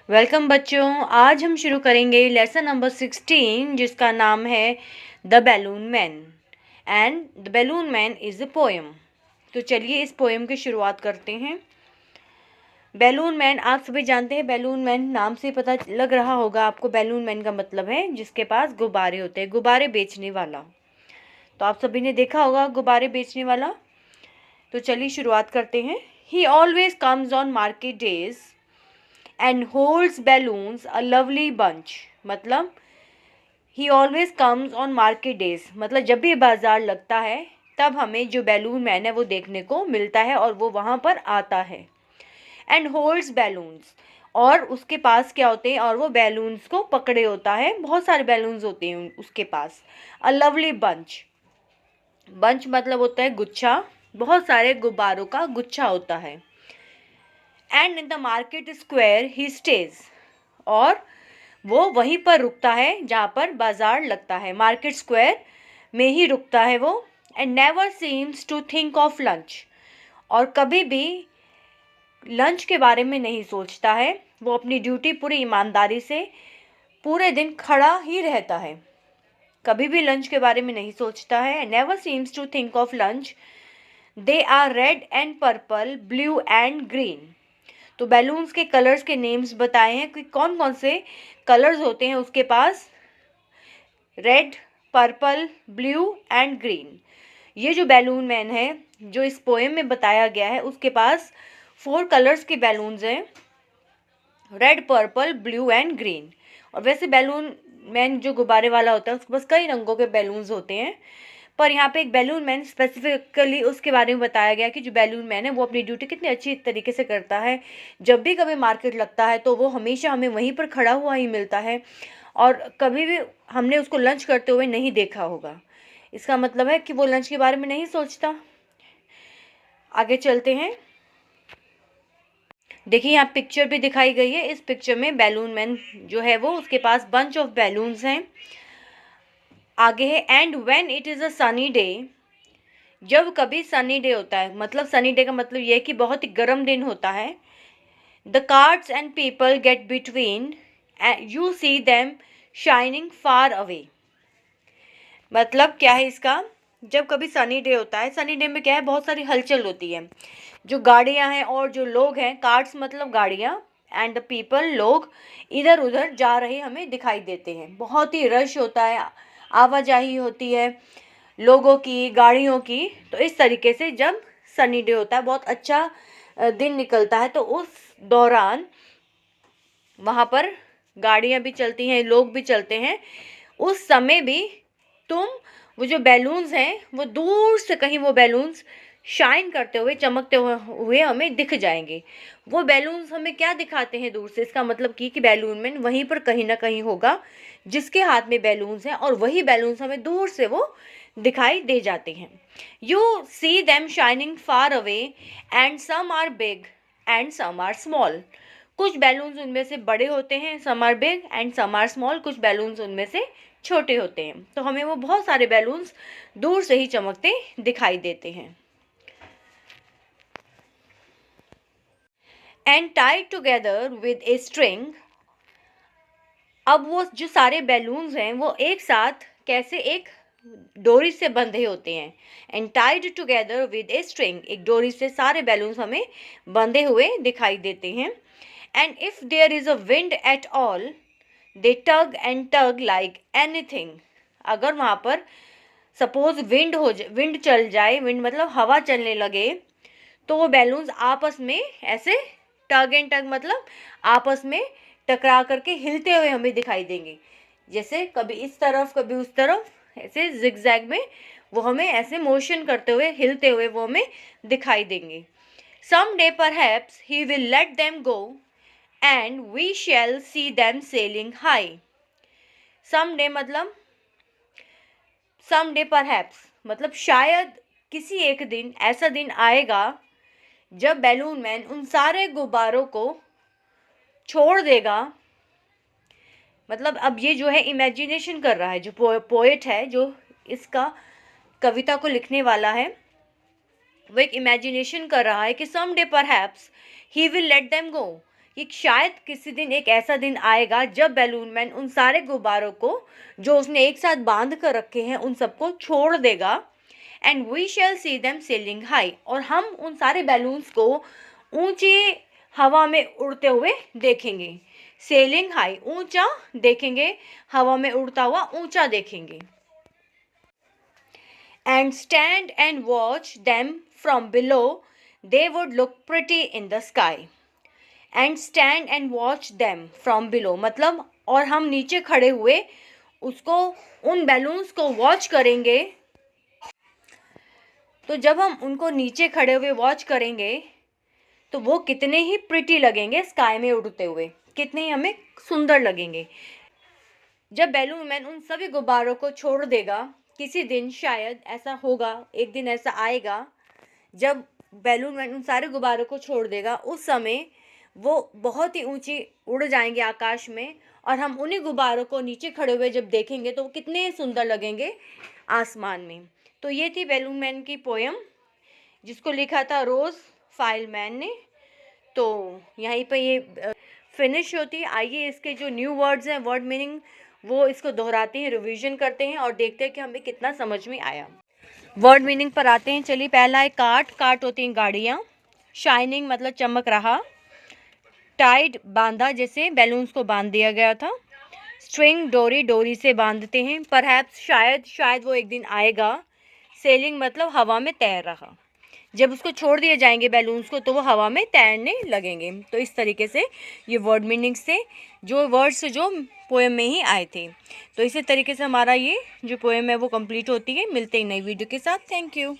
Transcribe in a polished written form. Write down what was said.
Welcome बच्चों। आज हम शुरू करेंगे लेसन नंबर 16 जिसका नाम है the balloon man and the balloon man is a poem. तो चलिए इस पोएम की शुरुआत करते हैं। बैलून मैन, आप सभी जानते हैं बैलून मैन नाम से पता लग रहा होगा आपको। बैलून मैन का मतलब है जिसके पास गुब्बारे होते हैं, गुब्बारे बेचने वाला। तो आप सभी ने देखा होगा गुब्बारे बेचने वाला। तो चलिए शुरुआत करते हैं। ही always comes on market days and holds balloons a lovely bunch। मतलब he always comes on market days, मतलब जब भी बाजार लगता है तब हमें जो बैलून मैन है वो देखने को मिलता है और वो वहाँ पर आता है। and holds balloons, और उसके पास क्या होते हैं, और वो बैलून्स को पकड़े होता है। बहुत सारे बैलून्स होते हैं उसके पास। a lovely bunch, bunch मतलब होता है गुच्छा, बहुत सारे गुब्बारों का गुच्छा होता है। And in the market square he stage, और वो वहीं पर रुकता है जहाँ पर बाजार लगता है, मार्केट स्क्वायर में ही रुकता है वो। And never seems to think of lunch, और कभी भी लंच के बारे में नहीं सोचता है। वो अपनी ड्यूटी पूरी ईमानदारी से पूरे दिन खड़ा ही रहता है, कभी भी लंच के बारे में नहीं सोचता है। Never seems to think of lunch. They are red and purple, blue and green. तो बैलून्स के कलर्स के नेम्स बताए हैं कि कौन कौन से कलर्स होते हैं उसके पास। Red, purple, blue and green. ये जो बैलून मैन है जो इस पोएम में बताया गया है उसके पास 4 कलर्स के बैलून्स हैं, red, purple, blue and green. और वैसे बैलून मैन जो गुब्बारे वाला होता है उसके पास कई रंगों के बैलून्स होते हैं, पर यहाँ पे एक बैलून मैन स्पेसिफिकली उसके बारे में बताया गया कि जो बैलून मैन है वो अपनी ड्यूटी कितनी अच्छी तरीके से करता है। जब भी कभी मार्केट लगता है तो वो हमेशा हमें वहीं पर खड़ा हुआ ही मिलता है, और कभी भी हमने उसको लंच करते हुए नहीं देखा होगा। इसका मतलब है कि वो लंच के बारे में नहीं सोचता। आगे चलते हैं। देखिए यहाँ पिक्चर भी दिखाई गई है। इस पिक्चर में बैलून मैन जो है वो उसके पास बंच ऑफ बैलून्स हैं। आगे है and when it is a sunny day, जब कभी सनी डे होता है, मतलब सनी डे का मतलब ये है कि बहुत ही गर्म दिन होता है। The cards and people get between, you see them shining far away. मतलब क्या है इसका, जब कभी सनी डे होता है, सनी डे में क्या है बहुत सारी हलचल होती है, जो गाड़ियां हैं और जो लोग हैं, कार्ड्स मतलब गाड़ियां, एंड द पीपल लोग इधर उधर जा रहे हमें दिखाई देते हैं। बहुत ही रश होता है, आवाजाही होती है लोगों की, गाड़ियों की। तो इस तरीके से जब सनी डे होता है, बहुत अच्छा दिन निकलता है, तो उस दौरान वहाँ पर गाड़ियाँ भी चलती हैं, लोग भी चलते हैं। उस समय भी तुम वो जो बैलून्स हैं वो दूर से कहीं वो बैलून्स शाइन करते हुए, चमकते हुए हमें दिख जाएंगे। वो बैलून्स हमें क्या दिखाते हैं दूर से, इसका मतलब कि बैलून मैन वहीं पर कहीं ना कहीं होगा जिसके हाथ में बैलून्स हैं, और वही बैलून्स हमें दूर से वो दिखाई दे जाते हैं। You see them shining far away and some are big and some are small. कुछ बैलून्स उनमें से बड़े होते हैं, some are big and some are small, कुछ बैलून्स उनमें से छोटे होते हैं। तो हमें वो बहुत सारे बैलून्स दूर से ही चमकते दिखाई देते हैं। And Tide together with a string, अब वो जो सारे बैलून्स हैं वो एक साथ कैसे, एक डोरी से बंधे होते हैं। And Tide together with a string, एक डोरी से सारे बैलून्स हमें बंधे हुए दिखाई देते हैं। And if there is a wind at all, they tug and tug like anything. अगर वहाँ पर सपोज विंड चल जाए, विंड मतलब हवा चलने लगे, तो वो बैलून्स आपस में ऐसे टग एंड टग मतलब आपस में टकरा करके हिलते हुए हमें दिखाई देंगे। जैसे कभी इस तरफ कभी उस तरफ, ऐसे जिगजैग में वो हमें ऐसे मोशन करते हुए, हिलते हुए वो हमें दिखाई देंगे। Some day perhaps he will let them go and we shall see them sailing high. Some day मतलब, सम डे परहैप्स मतलब शायद किसी एक दिन ऐसा दिन आएगा जब बैलून मैन उन सारे गुब्बारों को छोड़ देगा। मतलब अब ये जो है इमेजिनेशन कर रहा है, जो पोएट है, जो इसका कविता को लिखने वाला है, वो एक इमेजिनेशन कर रहा है कि some day perhaps he will let them go, कि शायद किसी दिन एक ऐसा दिन आएगा जब बैलून मैन उन सारे गुब्बारों को जो उसने एक साथ बांध कर रखे हैं उन सबको छोड़ देगा, and we shall see them sailing high, और हम उन सारे बैलून्स को ऊंची हवा में उड़ते हुए देखेंगे। सेलिंग हाई ऊंचा देखेंगे, हवा में उड़ता हुआ ऊंचा देखेंगे। And stand and watch them from below, they would look pretty in the sky. And stand and watch them from below, मतलब और हम नीचे खड़े हुए उसको उन बैलून्स को वॉच करेंगे। तो जब हम उनको नीचे खड़े हुए वॉच करेंगे तो वो कितने ही प्रिटी लगेंगे स्काई में उड़ते हुए, कितने ही हमें सुंदर लगेंगे। जब बैलून मैन उन सभी गुब्बारों को छोड़ देगा, किसी दिन शायद ऐसा होगा, एक दिन ऐसा आएगा जब बैलून मैन उन सारे गुब्बारों को छोड़ देगा, उस समय वो बहुत ही ऊंची उड़ जाएंगे आकाश में, और हम उन्हीं गुब्बारों को नीचे खड़े हुए जब देखेंगे तो वो कितने सुंदर लगेंगे आसमान में। तो ये थी बैलून मैन की पोएम, जिसको लिखा था रोज़ फाइलमैन ने। तो यहीं पे ये फिनिश होती है। आइए इसके जो न्यू वर्ड्स हैं, वर्ड मीनिंग, वो इसको दोहराते हैं, रिवीजन करते हैं और देखते हैं कि हमें कितना समझ में आया। वर्ड मीनिंग पर आते हैं। चलिए, पहला है काट। काट होती हैं गाड़ियाँ। शाइनिंग मतलब चमक रहा। टाइड बांधा, जैसे बैलून्स को बांध दिया गया था। स्ट्रिंग डोरी, डोरी से बांधते हैं। परहैप्स शायद, शायद वो एक दिन आएगा। सेलिंग मतलब हवा में तैर रहा। जब उसको छोड़ दिए जाएंगे बैलून्स को तो वो हवा में तैरने लगेंगे। तो इस तरीके से ये वर्ड मीनिंग्स थे, जो वर्ड्स जो पोएम में ही आए थे। तो इसी तरीके से हमारा ये जो पोएम है वो कंप्लीट होती है। मिलते हैं नई वीडियो के साथ। Thank you.